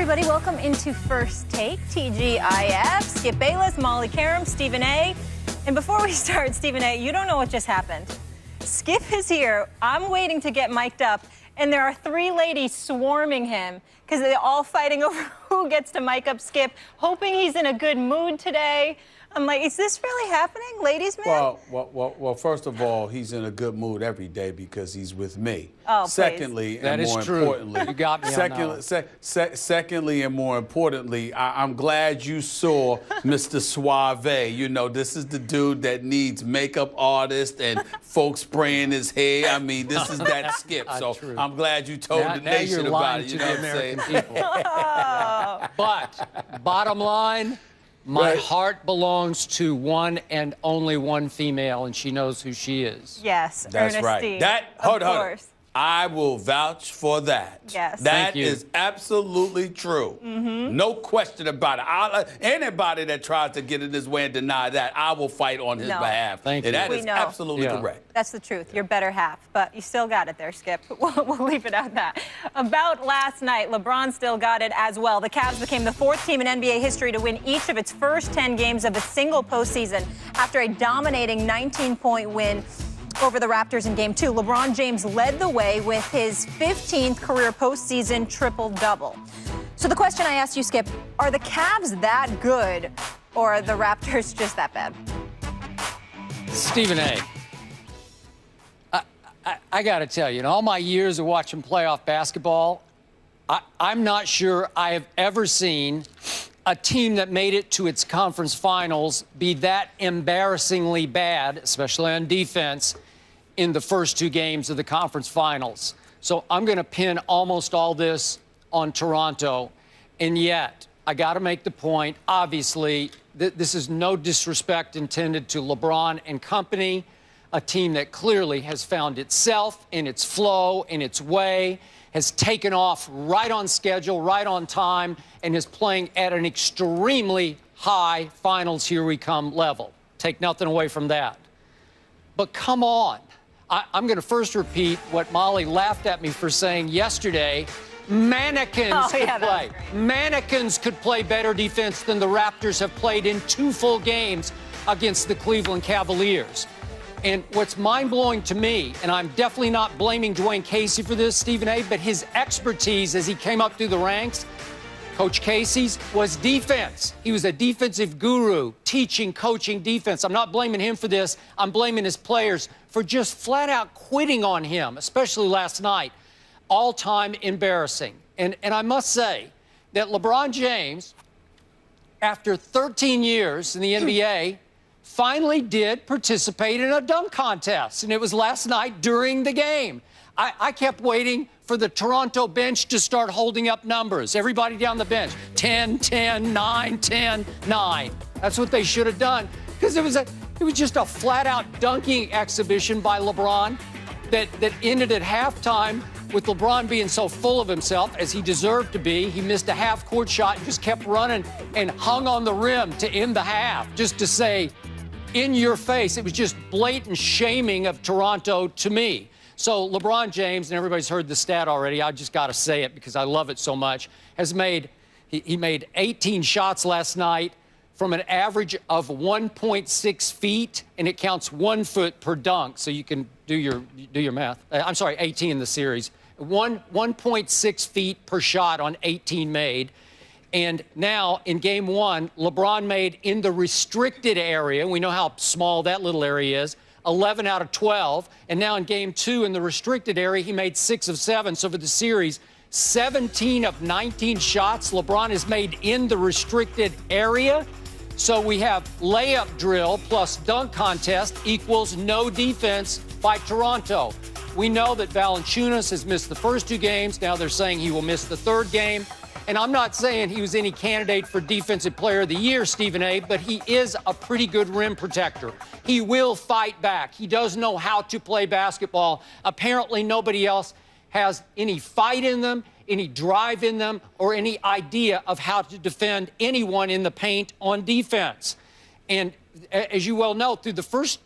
everybody. Welcome into First Take, TGIF. Skip Bayless, Molly Karam, Stephen A. And before we start, Stephen A., you don't know what just happened. Skip is here. I'm waiting to get mic'd up, and there are 3 ladies swarming him because they're all fighting over who gets to mic up Skip, hoping he's in a good mood today. I'm like, is this really happening, ladies, man? Well, first of all, he's in a good mood every day because he's with me. Oh, secondly, that and is more true. importantly, You got me on secondly, and more importantly, I'm glad you saw Mr. Suave. You know, this is the dude that needs makeup artists and folks spraying his hair. I mean, this is that Skip. So true. I'm glad you told the now nation you're about lying it. You to know the what I'm saying? American people. But bottom line, my heart belongs to one and only one female, and she knows who she is. Yes, That's Ernestine. right. Hold of on. course. I will vouch for that. Yes. That Thank you. is absolutely true. No question about it. Anybody that tries to get in his way and deny that, I will fight on his behalf. Thank you. And that We is know. absolutely correct. That's the truth. Your better half. But you still got it there, Skip. We'll leave it at that. About last night, LeBron still got it as well. The Cavs became the 4th team in NBA history to win each of its first 10 games of a single postseason after a dominating 19-point win over the Raptors in Game 2. LeBron James led the way with his 15th career postseason triple-double. So the question I asked you, Skip, are the Cavs that good, or are the Raptors just that bad? Stephen A., I got to tell you, in all my years of watching playoff basketball, I'm not sure I have ever seen a team that made it to its conference finals be that embarrassingly bad, especially on defense, in the first 2 games of the conference finals. So I'm going to pin almost all this on Toronto. And yet, I got to make the point, obviously, this is no disrespect intended to LeBron and company, a team that clearly has found itself in its flow, in its way, has taken off right on schedule, right on time, and is playing at an extremely high finals here we come level. Take nothing away from that. But come on. I'm going to first repeat what Molly laughed at me for saying yesterday. Mannequins could play. Mannequins could play better defense than the Raptors have played in 2 full games against the Cleveland Cavaliers. And what's mind-blowing to me, and I'm definitely not blaming Dwayne Casey for this, Stephen A., but his expertise as he came up through the ranks, Coach Casey's, was defense. He was a defensive guru, teaching, coaching defense. I'm not blaming him for this. I'm blaming his players for just flat-out quitting on him, especially last night. All-time embarrassing. And I must say that LeBron James, after 13 years in the NBA, finally did participate in a dunk contest, and it was last night during the game. I kept waiting for the Toronto bench to start holding up numbers. Everybody down the bench, 10, 10, 9, 10, 9. That's what they should have done, because it was just a flat-out dunking exhibition by LeBron that ended at halftime with LeBron being so full of himself, as he deserved to be. He missed a half-court shot and just kept running and hung on the rim to end the half, just to say, in your face. It was just blatant shaming of Toronto to me. So LeBron James, and everybody's heard the stat already, I just got to say it because I love it so much, he made 18 shots last night from an average of 1.6 feet, and it counts 1 foot per dunk, so you can do your math. I'm sorry, 18 in the series. 1.6 feet per shot on 18 made. And now, in Game 1, LeBron made in the restricted area, we know how small that little area is, 11 out of 12. And now in Game 2, in the restricted area, he made 6 of 7. So for the series, 17 of 19 shots LeBron has made in the restricted area. So we have layup drill plus dunk contest equals no defense by Toronto. We know that Valanciunas has missed the first 2 games. Now they're saying he will miss the 3rd game. And I'm not saying he was any candidate for Defensive Player of the Year, Stephen A., but he is a pretty good rim protector. He will fight back. He does know how to play basketball. Apparently nobody else has any fight in them, any drive in them, or any idea of how to defend anyone in the paint on defense. And as you well know, through the first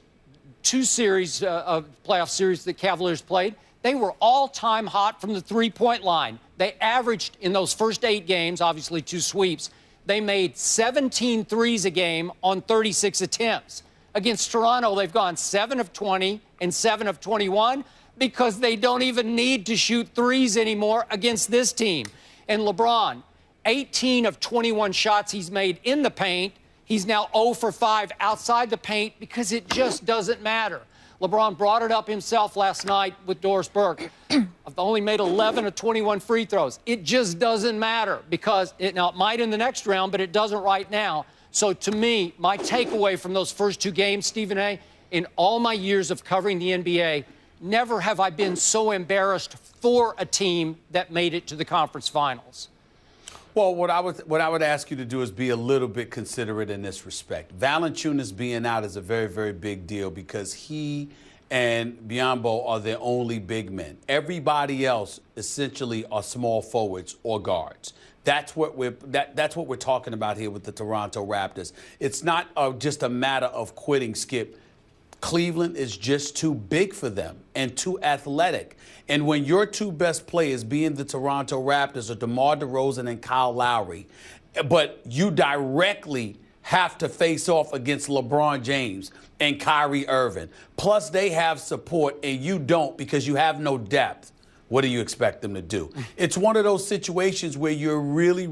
2 series of playoff series the Cavaliers played, They were all-time hot from the three-point line. They averaged in those first 8 games, obviously 2 sweeps, they made 17 threes a game on 36 attempts. Against Toronto, they've gone 7 of 20 and 7 of 21 because they don't even need to shoot threes anymore against this team. And LeBron, 18 of 21 shots he's made in the paint. He's now 0 for 5 outside the paint because it just doesn't matter. LeBron brought it up himself last night with Doris Burke. I've only made 11 of 21 free throws. It just doesn't matter because it might in the next round, but it doesn't right now. So to me, my takeaway from those first 2 games, Stephen A., in all my years of covering the NBA, never have I been so embarrassed for a team that made it to the conference finals. Well, what I would ask you to do is be a little bit considerate in this respect. Valanciunas being out is a very, very big deal because he and Biyombo are their only big men. Everybody else essentially are small forwards or guards. That's what we're talking about here with the Toronto Raptors. It's not just a matter of quitting, Skip. Cleveland is just too big for them and too athletic. And when your 2 best players, being the Toronto Raptors, are DeMar DeRozan and Kyle Lowry, but you directly have to face off against LeBron James and Kyrie Irving, plus they have support and you don't because you have no depth, what do you expect them to do? It's one of those situations where you're really,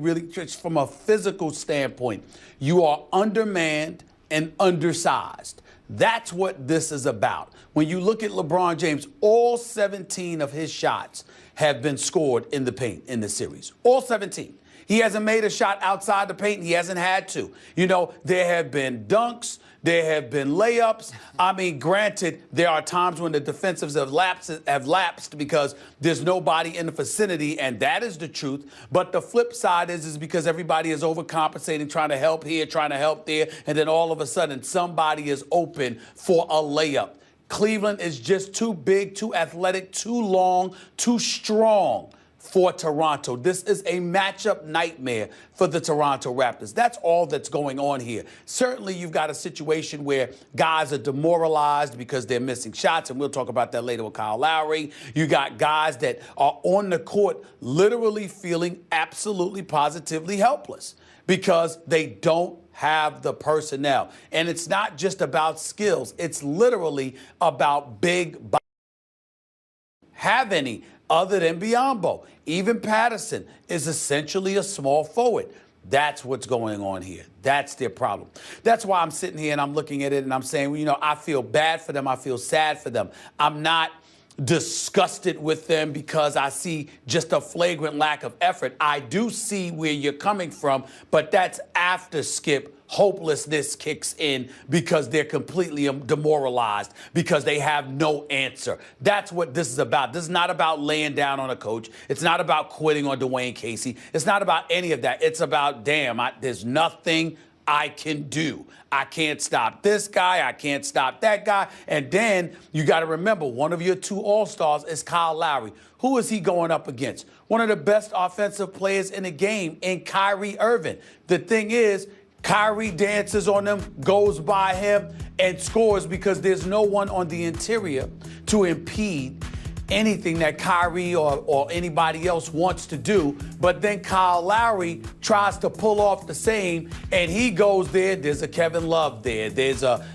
from a physical standpoint, you are undermanned and undersized. That's what this is about. When you look at LeBron James, all 17 of his shots have been scored in the paint in the series. All 17. He hasn't made a shot outside the paint. He hasn't had to. You know, there have been dunks. There have been layups. I mean, granted, there are times when the defensives have lapsed because there's nobody in the vicinity, and that is the truth. But the flip side is because everybody is overcompensating, trying to help here, trying to help there, and then all of a sudden somebody is open for a layup. Cleveland is just too big, too athletic, too long, too strong for Toronto. This is a matchup nightmare for the Toronto Raptors. That's all that's going on here. Certainly, you've got a situation where guys are demoralized because they're missing shots, and we'll talk about that later with Kyle Lowry. You got guys that are on the court literally feeling absolutely positively helpless because they don't have the personnel. And it's not just about skills. It's literally about big bodies. Have any other than Biyombo. Even Patterson is essentially a small forward. That's what's going on here. That's their problem. That's why I'm sitting here and I'm looking at it and I'm saying, well, you know, I feel bad for them. I feel sad for them. I'm not disgusted with them because I see just a flagrant lack of effort. I do see where you're coming from, but that's after, Skip, hopelessness kicks in because they're completely demoralized because they have no answer. That's what this is about. This is not about laying down on a coach. It's not about quitting on Dwayne Casey. It's not about any of that. It's about, damn, there's nothing I can do. I can't stop this guy. I can't stop that guy. And then you got to remember, one of your 2 all-stars is Kyle Lowry. Who is he going up against? One of the best offensive players in the game in Kyrie Irving. The thing is, Kyrie dances on them, goes by him, and scores because there's no one on the interior to impede anything that Kyrie or anybody else wants to do. But then Kyle Lowry tries to pull off the same, and he goes there. There's a Kevin Love there. There's a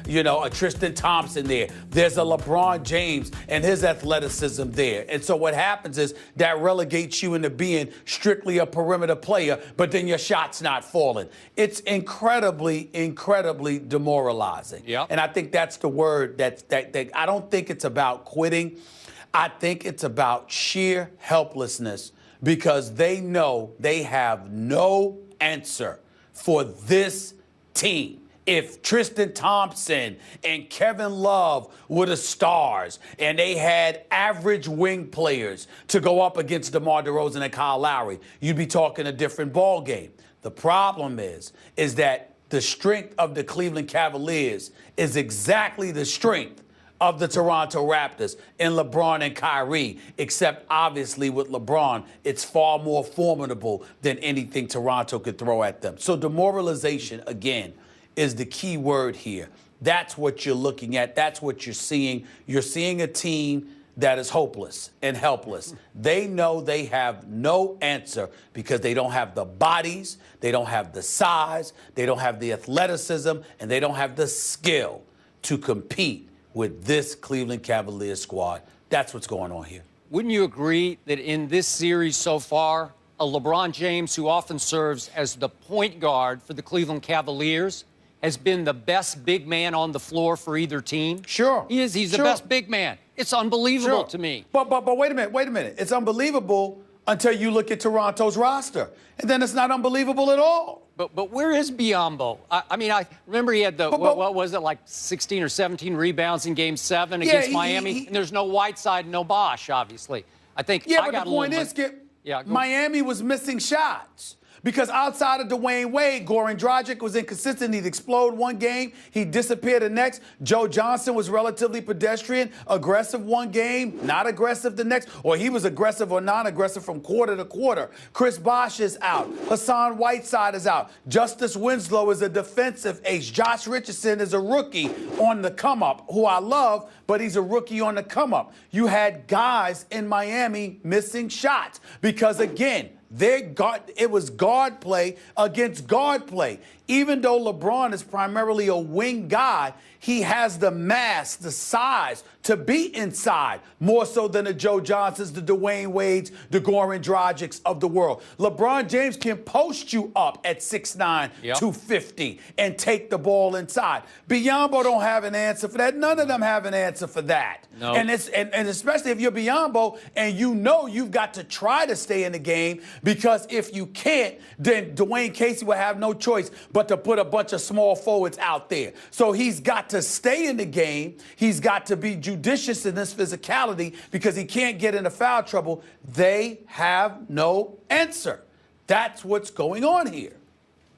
Tristan Thompson there. There's a LeBron James and his athleticism there. And so what happens is that relegates you into being strictly a perimeter player, but then your shot's not falling. It's incredibly, incredibly demoralizing. Yep. And I think that's the word that I don't think it's about quitting. I think it's about sheer helplessness because they know they have no answer for this team. If Tristan Thompson and Kevin Love were the stars and they had average wing players to go up against DeMar DeRozan and Kyle Lowry, you'd be talking a different ball game. The problem is that the strength of the Cleveland Cavaliers is exactly the strength of the Toronto Raptors in LeBron and Kyrie, except obviously with LeBron, it's far more formidable than anything Toronto could throw at them. So demoralization, again, is the key word here. That's what you're looking at. That's what you're seeing. You're seeing a team that is hopeless and helpless. They know they have no answer because they don't have the bodies, they don't have the size, they don't have the athleticism, and they don't have the skill to compete with this Cleveland Cavaliers squad. That's what's going on here. Wouldn't you agree that in this series so far, a LeBron James, who often serves as the point guard for the Cleveland Cavaliers, has been the best big man on the floor for either team? Sure. He is. He's the best big man. It's unbelievable to me. But wait a minute. It's unbelievable until you look at Toronto's roster. And then it's not unbelievable at all. But where is Biyombo? I remember he had what was it, like 16 or 17 rebounds in Game 7 against Miami? And there's no Whiteside, no Bosh, obviously. I think but the point is, Skip, Miami was missing shots. Because outside of Dwayne Wade, Goran Dragic was inconsistent. He'd explode one game, he'd disappear the next. Joe Johnson was relatively pedestrian, aggressive one game, not aggressive the next, or he was aggressive or non-aggressive from quarter to quarter. Chris Bosh is out. Hassan Whiteside is out. Justice Winslow is a defensive ace. Josh Richardson is a rookie on the come-up, who I love, but he's a rookie on the come-up. You had guys in Miami missing shots because, again, it was guard play against guard play. Even though LeBron is primarily a wing guy, he has the mass, the size to be inside, more so than the Joe Johnsons, the Dwayne Wades, the Goran Dragics of the world. LeBron James can post you up at 6'9", 250, and take the ball inside. Biyombo don't have an answer for that. None of them have an answer for that. No. And especially if you're Biyombo and you know you've got to try to stay in the game, because if you can't, then Dwayne Casey will have no choice but to put a bunch of small forwards out there. So he's got to stay in the game. He's got to be judicious in this physicality because he can't get into foul trouble. They have no answer. That's what's going on here.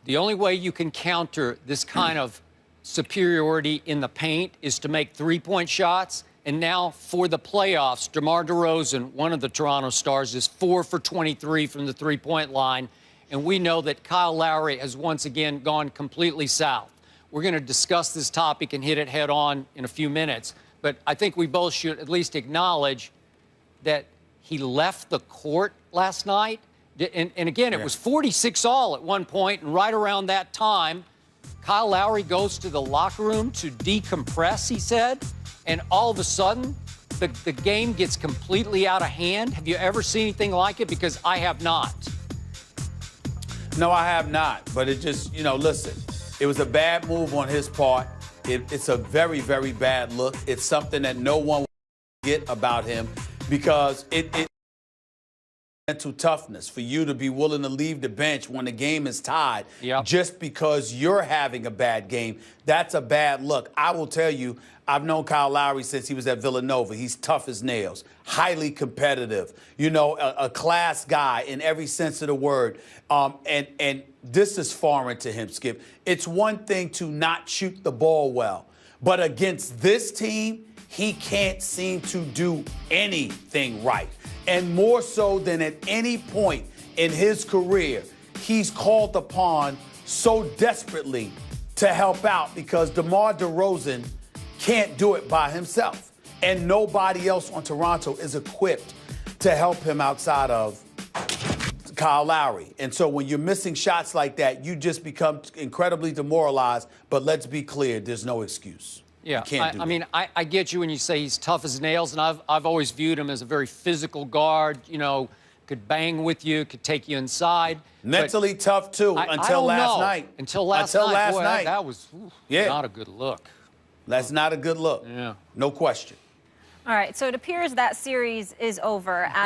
The only way you can counter this kind of superiority in the paint is to make three-point shots. And now for the playoffs, DeMar DeRozan, one of the Toronto Stars, is 4 for 23 from the three-point line. And we know that Kyle Lowry has once again gone completely south. We're going to discuss this topic and hit it head on in a few minutes. But I think we both should at least acknowledge that he left the court last night. And again, it was 46-all at one point, and right around that time, Kyle Lowry goes to the locker room to decompress, he said, and all of a sudden, the game gets completely out of hand. Have you ever seen anything like it? Because I have not. No, I have not. But it just, listen, it was a bad move on his part. It's a very, very bad look. It's something that no one will get about him because it mental toughness for you to be willing to leave the bench when the game is tied just because you're having a bad game. That's a bad look. I will tell you, I've known Kyle Lowry since he was at Villanova. He's tough as nails, highly competitive, a class guy in every sense of the word. And this is foreign to him, Skip. It's one thing to not shoot the ball well, but against this team, he can't seem to do anything right. And more so than at any point in his career, he's called upon so desperately to help out because DeMar DeRozan can't do it by himself. And nobody else on Toronto is equipped to help him outside of Kyle Lowry. And so when you're missing shots like that, you just become incredibly demoralized. But let's be clear, there's no excuse. Yeah, I get you when you say he's tough as nails, and I've always viewed him as a very physical guard, could bang with you, could take you inside. Mentally tough, too, until last night. Until last night. That was not a good look. That's not a good look. Yeah. No question. All right, so it appears that series is over.